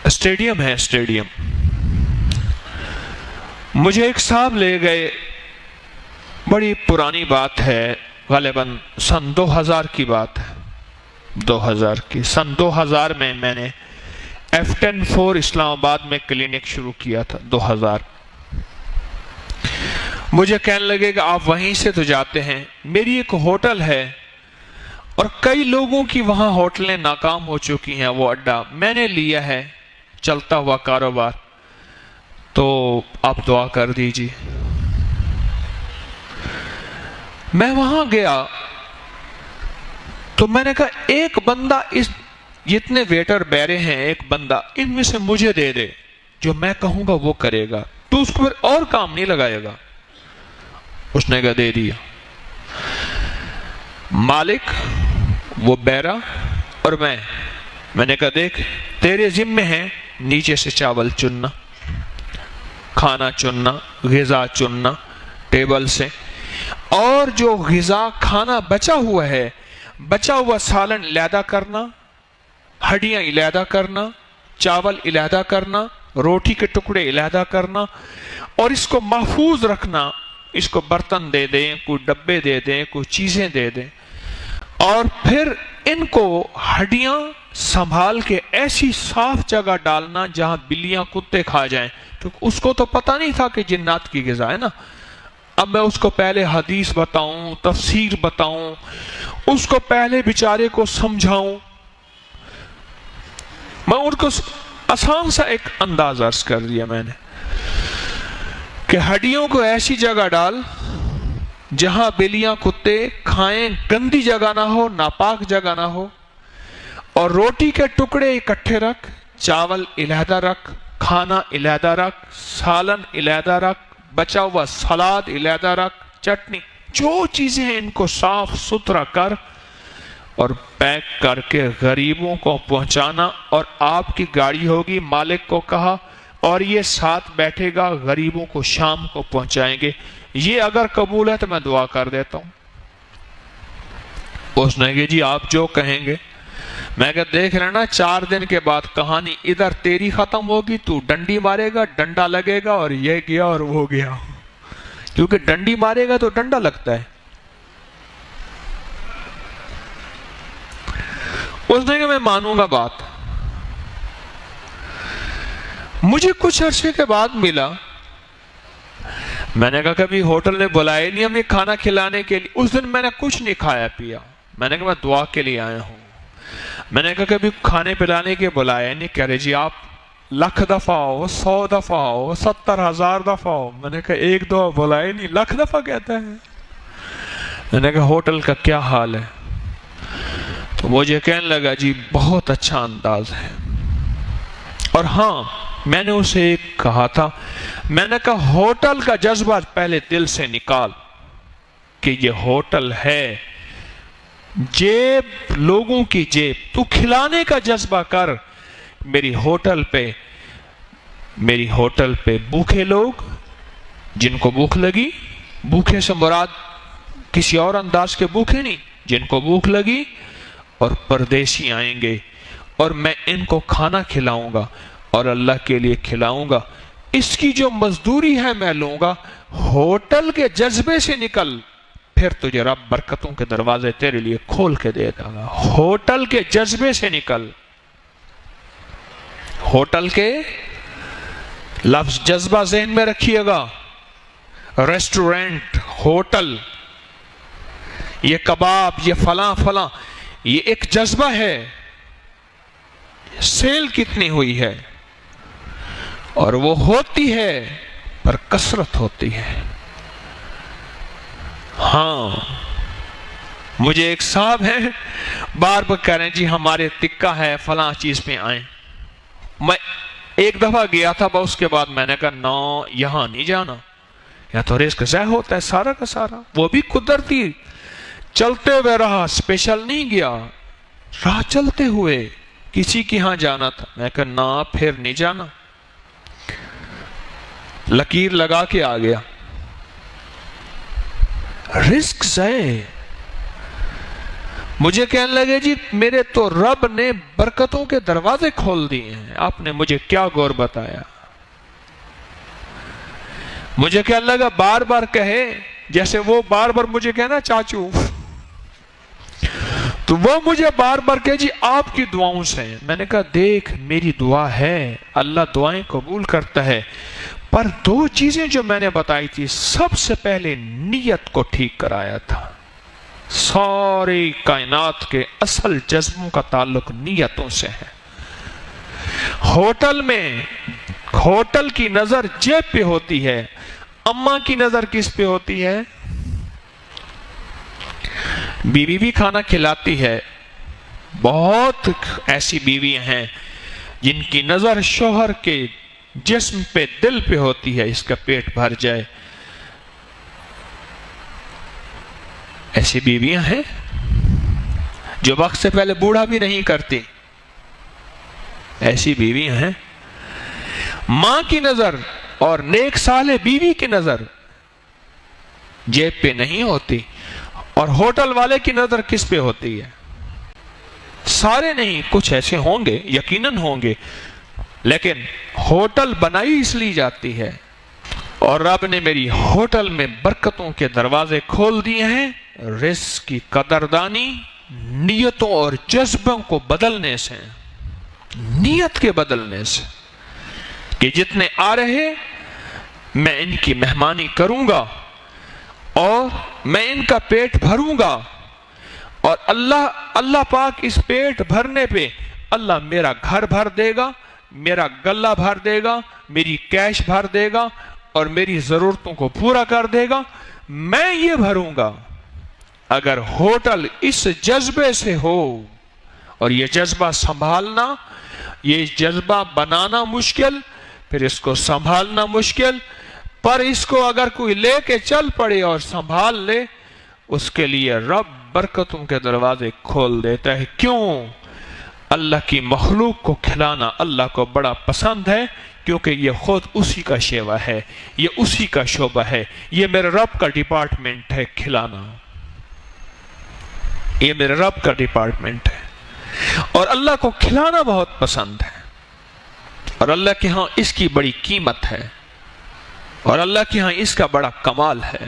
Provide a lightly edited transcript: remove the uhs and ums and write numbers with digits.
Stadium ہے stadium. مجھے ایک صاحب لے گئے، بڑی پرانی بات ہے، غالباً سن 2000 کی بات ہے، 2000 کی. سن 2000 میں نے F104 اسلام آباد میں کلینک شروع کیا تھا. 2000 مجھے کہنے لگے کہ آپ وہیں سے تو جاتے ہیں، میری ایک ہوٹل ہے اور کئی لوگوں کی وہاں ہوٹلیں ناکام ہو چکی ہیں، وہ اڈا میں نے لیا ہے، چلتا ہوا کاروبار، تو آپ دعا کر دیجیے. میں وہاں گیا تو میں نے کہا ایک بندہ، اس جتنے ویٹر بیرے ہیں، ایک بندہ ان میں سے مجھے دے دے، جو میں کہوں گا وہ کرے گا، تو اس کو پھر اور کام نہیں لگائے گا. اس نے کہا دے دیا. مالک وہ بیرا اور میں نے کہا دیکھ تیرے ذمے ہیں نیچے سے چاول چننا، کھانا چننا، غذا چننا ٹیبل سے، اور جو غذا کھانا بچا ہوا ہے، بچا ہوا سالن علیحدہ کرنا، ہڈیاں علیحدہ کرنا، چاول علیحدہ کرنا، روٹی کے ٹکڑے علیحدہ کرنا، اور اس کو محفوظ رکھنا. اس کو برتن دے دیں، کوئی ڈبے دے دیں، کوئی چیزیں دے دیں، اور پھر ان کو ہڈیاں سنبھال کے ایسی صاف جگہ ڈالنا جہاں بلیاں کتے کھا جائیں. تو اس کو تو پتہ نہیں تھا کہ جنات کی غذا ہے نا. اب میں اس کو پہلے حدیث بتاؤں، تفسیر بتاؤں، اس کو پہلے بیچارے کو سمجھاؤں. میں ان کو آسان سا ایک انداز عرض کر دیا میں نے کہ ہڈیوں کو ایسی جگہ ڈال جہاں بلیاں کتے کھائیں، گندی جگہ نہ ہو، ناپاک جگہ نہ ہو، اور روٹی کے ٹکڑے اکٹھے رکھ، چاول علیحدہ رکھ، کھانا علیحدہ رکھ، سالن علیحدہ رکھ، بچا ہوا سلاد علیحدہ رکھ، چٹنی، جو چیزیں ہیں ان کو صاف ستھرا کر اور پیک کر کے غریبوں کو پہنچانا. اور آپ کی گاڑی ہوگی، مالک کو کہا، اور یہ ساتھ بیٹھے گا، غریبوں کو شام کو پہنچائیں گے. یہ اگر قبول ہے تو میں دعا کر دیتا ہوں. اس نے کہا جی آپ جو کہیں گے. میں کہا دیکھ لینا 4 دن کے بعد کہانی ادھر تیری ختم ہوگی، تو ڈنڈی مارے گا، ڈنڈا لگے گا، اور یہ گیا اور وہ گیا، کیونکہ ڈنڈی مارے گا تو ڈنڈا لگتا ہے. اس نے کہا میں مانوں گا بات. مجھے کچھ عرصے کے بعد ملا، میں نے کہا کبھی ہوٹل نے بلائے نہیں ہمیں کھانا کھلانے کے لیے. اس دن میں نے کچھ نہیں کھایا پیا. میں نے کہا میں دعا کے لیے آیا ہوں. میں نے کہا کبھی کھانے پلانے کے بلایا نہیں. کہہ رہے جی آپ 1,00,000 دفعہ ہو، 100 دفعہ ہو، 70,000 دفعہ ہو. میں نے کہا ایک دو بلائے نہیں، 1,00,000 دفعہ کہتا ہے. میں نے کہا ہوٹل کا کیا حال ہے؟ تو مجھے کہنے لگا جی بہت اچھا انداز ہے. اور ہاں میں نے اسے ایک کہا تھا، میں نے کہا ہوٹل کا جذبہ پہلے دل سے نکال کہ یہ ہوٹل ہے. جیب، لوگوں کی جیب، تو کھلانے کا جذبہ کر. میری ہوٹل پہ بھوکے لوگ، جن کو بھوک لگی، بھوکے سے مراد کسی اور انداز کے بھوکے نہیں، جن کو بھوک لگی، اور پردیسی آئیں گے اور میں ان کو کھانا کھلاؤں گا اور اللہ کے لیے کھلاؤں گا. اس کی جو مزدوری ہے میں لوں گا. ہوٹل کے جذبے سے نکل، پھر تجھے رب برکتوں کے دروازے تیرے لیے کھول کے دے گا. ہوٹل کے جذبے سے نکل. ہوٹل کے لفظ جذبہ ذہن میں رکھیے گا. ریسٹورنٹ، ہوٹل، یہ کباب، یہ فلاں فلاں، یہ ایک جذبہ ہے. سیل کتنی ہوئی ہے، اور وہ ہوتی ہے پر کثرت ہوتی ہے. ہاں مجھے ایک صاحب ہیں، بار بار کہہ رہے ہیں جی ہمارے تکہ ہے فلاں چیز پہ آئیں. میں ایک دفعہ گیا تھا، اس کے بعد میں نے کہا نو یہاں نہیں جانا، یا تو رزق ضائع ہوتا ہے سارا کا سارا. وہ بھی قدرتی چلتے ہوئے رہا، اسپیشل نہیں گیا، راہ چلتے ہوئے کسی کی ہاں جانا تھا. میں کہا نا پھر نہیں جانا. لکیر لگا کے آ گیا. رزق ضائع. مجھے کہنے لگے جی میرے تو رب نے برکتوں کے دروازے کھول دیے ہیں، آپ نے مجھے کیا غور بتایا؟ مجھے کہنے لگا بار بار کہے، جیسے وہ بار بار مجھے کہنا چاچو، تو وہ مجھے بار بار کہے جی آپ کی دعاؤں سے۔ میں نے کہا دیکھ میری دعا ہے، اللہ دعائیں قبول کرتا ہے، پر دو چیزیں جو میں نے بتائی تھی، سب سے پہلے نیت کو ٹھیک کرایا تھا۔ ساری کائنات کے اصل جذبوں کا تعلق نیتوں سے ہے۔ ہوٹل میں ہوٹل کی نظر جیب پہ ہوتی ہے، اماں کی نظر کس پہ ہوتی ہے؟ بیوی بھی کھانا کھلاتی ہے، بہت ایسی بیویاں ہیں جن کی نظر شوہر کے جسم پہ، دل پہ ہوتی ہے، اس کا پیٹ بھر جائے۔ ایسی بیویاں ہیں جو وقت سے پہلے بوڑھا بھی نہیں کرتی، ایسی بیویاں ہیں۔ ماں کی نظر اور نیک صالح بیوی کی نظر جیب پہ نہیں ہوتی، اور ہوٹل والے کی نظر کس پہ ہوتی ہے؟ سارے نہیں، کچھ ایسے ہوں گے، یقیناً ہوں گے، لیکن ہوٹل بنائی اس لیے جاتی ہے، اور رب نے میری ہوٹل میں برکتوں کے دروازے کھول دیے ہیں، رزق کی قدردانی نیتوں اور جذبوں کو بدلنے سے، نیت کے بدلنے سے، کہ جتنے آ رہے میں ان کی مہمانی کروں گا اور میں ان کا پیٹ بھروں گا، اور اللہ پاک اس پیٹ بھرنے پہ اللہ میرا گھر بھر دے گا، میرا گلہ بھر دے گا، میری کیش بھر دے گا، اور میری ضرورتوں کو پورا کر دے گا۔ میں یہ بھروں گا۔ اگر ہوٹل اس جذبے سے ہو، اور یہ جذبہ سنبھالنا، یہ جذبہ بنانا مشکل، پھر اس کو سنبھالنا مشکل، پر اس کو اگر کوئی لے کے چل پڑے اور سنبھال لے، اس کے لیے رب برکتوں کے دروازے کھول دیتا ہے۔ کیوں؟ اللہ کی مخلوق کو کھلانا اللہ کو بڑا پسند ہے، کیونکہ یہ خود اسی کا شیوا ہے، یہ اسی کا شعبہ ہے، یہ میرے رب کا ڈپارٹمنٹ ہے کھلانا، یہ میرے رب کا ڈپارٹمنٹ ہے، اور اللہ کو کھلانا بہت پسند ہے، اور اللہ کے ہاں اس کی بڑی قیمت ہے، اور اللہ کے ہاں اس کا بڑا کمال ہے۔